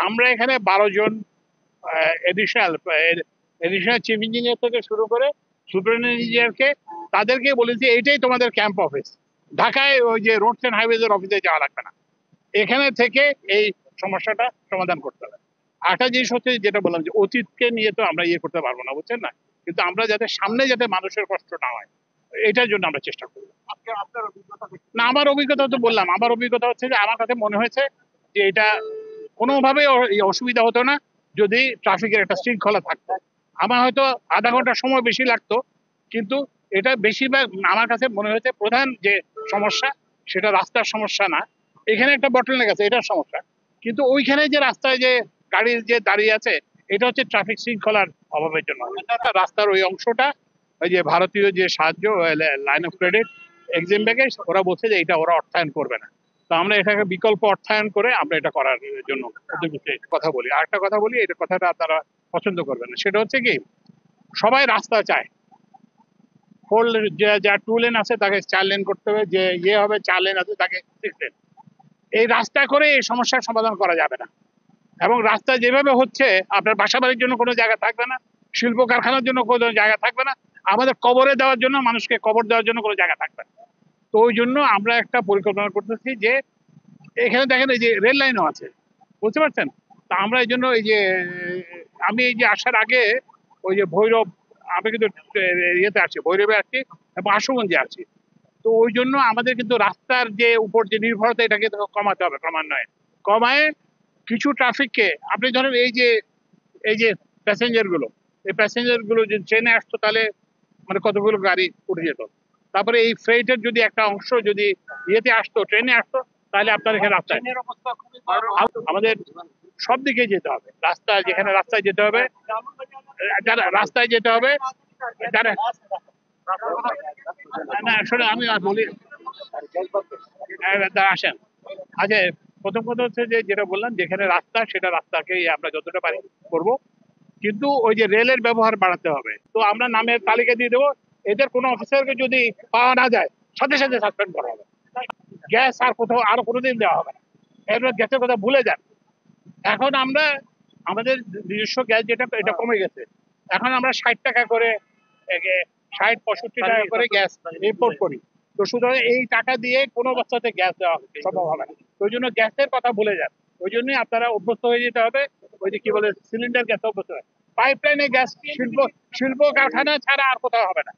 আমরা এখানে 12 জন additional additional chief engineer থেকে শুরু করে সুপারিনটেন্ডেন্ট ইঞ্জিনিয়ারকে তাদেরকে বলেছি এইটাই তোমাদের ক্যাম্প অফিস। ঢাকায় ওই যে রোডস এন্ড হাইওয়েজ এর অফিসে যাওয়া লাগবে না, এখানে থেকে এই সমস্যাটা সমাধান করতে হবে। আরেকটা জিনিস হচ্ছে যেটা বললাম যে অতীতকে নিয়ে তো আমরা ইয়ে করতে পারবো না, বুঝছেন না, কিন্তু আমরা যাতে সামনে যাতে মানুষের কষ্ট না হয় এটার জন্য আমরা চেষ্টা করবো। না, আমার অভিজ্ঞতা তো বললাম, আমার অভিজ্ঞতা হচ্ছে যে আমার কাছে মনে হয়েছে যে এটা কোনোভাবে অসুবিধা হতো না যদি ট্রাফিকের একটা শৃঙ্খলা থাকতো। আমার হয়তো আধা ঘন্টা সময় বেশি লাগতো, কিন্তু এটা বেশিরভাগ আমার কাছে মনে হয়েছে প্রধান যে সমস্যা সেটা রাস্তার সমস্যা না, এখানে একটা বটলনেক আছে এটার সমস্যা, কিন্তু ওইখানে যে রাস্তায় যে গাড়ি যে দাঁড়িয়ে আছে এটা হচ্ছে ট্রাফিক শৃঙ্খলার অভাবের জন্য। রাস্তার ওই অংশটা ওই যে ভারতীয় যে সাহায্য লাইন অফ ক্রেডিট এক্সিম ব্যাগে ওরা বলছে যে এটা ওরা অর্থায়ন করবে না, তো আমরা এটাকে বিকল্প অর্থায়ন করে আমরা এটা করার জন্য ওদের বিষয়ে কথা বলি। আরেকটা কথা বলি, এটা কথাটা তারা পছন্দ করবে না, সেটা হচ্ছে কি সবাই রাস্তা চায়, ফোর যা 2 লেন আছে তাকে 4 লেন করতে হবে, যে ইয়ে হবে 4 লেন আছে তাকে 6 লেন। এই রাস্তা করে এই সমস্যার সমাধান করা যাবে না, এবং রাস্তা যেভাবে হচ্ছে আপনার বাসা বাড়ির জন্য কোনো জায়গা থাকবে না, শিল্প কারখানার জন্য কোনো জায়গা থাকবে না, আমাদের কবরে দেওয়ার জন্য মানুষকে কবর দেওয়ার জন্য কোনো জায়গা থাকবে না। তো ওই জন্য আমরা একটা পরিকল্পনা করতেছি যে এখানে দেখেন এই যে রেল লাইনও আছে, বুঝতে পারছেন। তা আমরা এই জন্য এই যে আমি এই যে আসার আগে ওই যে ভৈরব, আমি কিন্তু ইয়েতে আছি, ভৈরবে আছি এবং আশুগঞ্জে আছি। তো ওই জন্য আমাদের কিন্তু রাস্তার যে উপর যে নির্ভরতা এটাকে তো কমাতে হবে ক্রমান্বয়ে, কমায় কিছু ট্রাফিককে আপনি ধরেন এই যে প্যাসেঞ্জার গুলো, এই প্যাসেঞ্জার গুলো যদি ট্রেনে আসতো তাহলে মানে কতগুলো গাড়ি উঠে যেত, তারপরে এই ফ্রেটের যদি একটা অংশ যদি ইয়েতে আসতো ট্রেনে আসতো তাহলে আপনার এখানে রাস্তায় আমাদের সব দিকে যেতে হবে, রাস্তায় যেখানে রাস্তায় যেতে হবে, যারা রাস্তায় যেতে হবে যারা না আসলে আমি আর বলি আসেন। আচ্ছা, প্রথম কথা হচ্ছে যে যেটা বললাম যেখানে রাস্তা সেটা রাস্তাকেই আমরা যতটা পারি করব, কিন্তু ওই যে রেলের ব্যবহার বাড়াতে হবে। তো আমরা নামের তালিকা দিয়ে দেবো, এদের কোনো অফিসারকে যদি পাওয়া না যায় সাথে সাথে সাসপেন্ড করা হবে। গ্যাস আর কোথাও আরো কোনোদিন দেওয়া হবে না, এবার গ্যাসের কথা ভুলে যান। এখন আমরা আমাদের নিজস্ব গ্যাস যেটা এটা কমে গেছে, এখন আমরা 60 টাকা করে 60-65 টাকা করে গ্যাস ইম্পোর্ট করি। তো সুতরাং এই টাকা দিয়ে কোনো অবস্থাতে গ্যাস দেওয়া সম্ভব হবে না, ওই জন্য গ্যাসের কথা ভুলে যান। ওই জন্যই আপনারা অভ্যস্ত হয়ে যেতে হবে ওই যে কি বলে সিলিন্ডার গ্যাস অভ্যস্ত হয়, পাইপ লাইনে গ্যাস শিল্প শিল্প কারখানা ছাড়া আর কোথাও হবে না।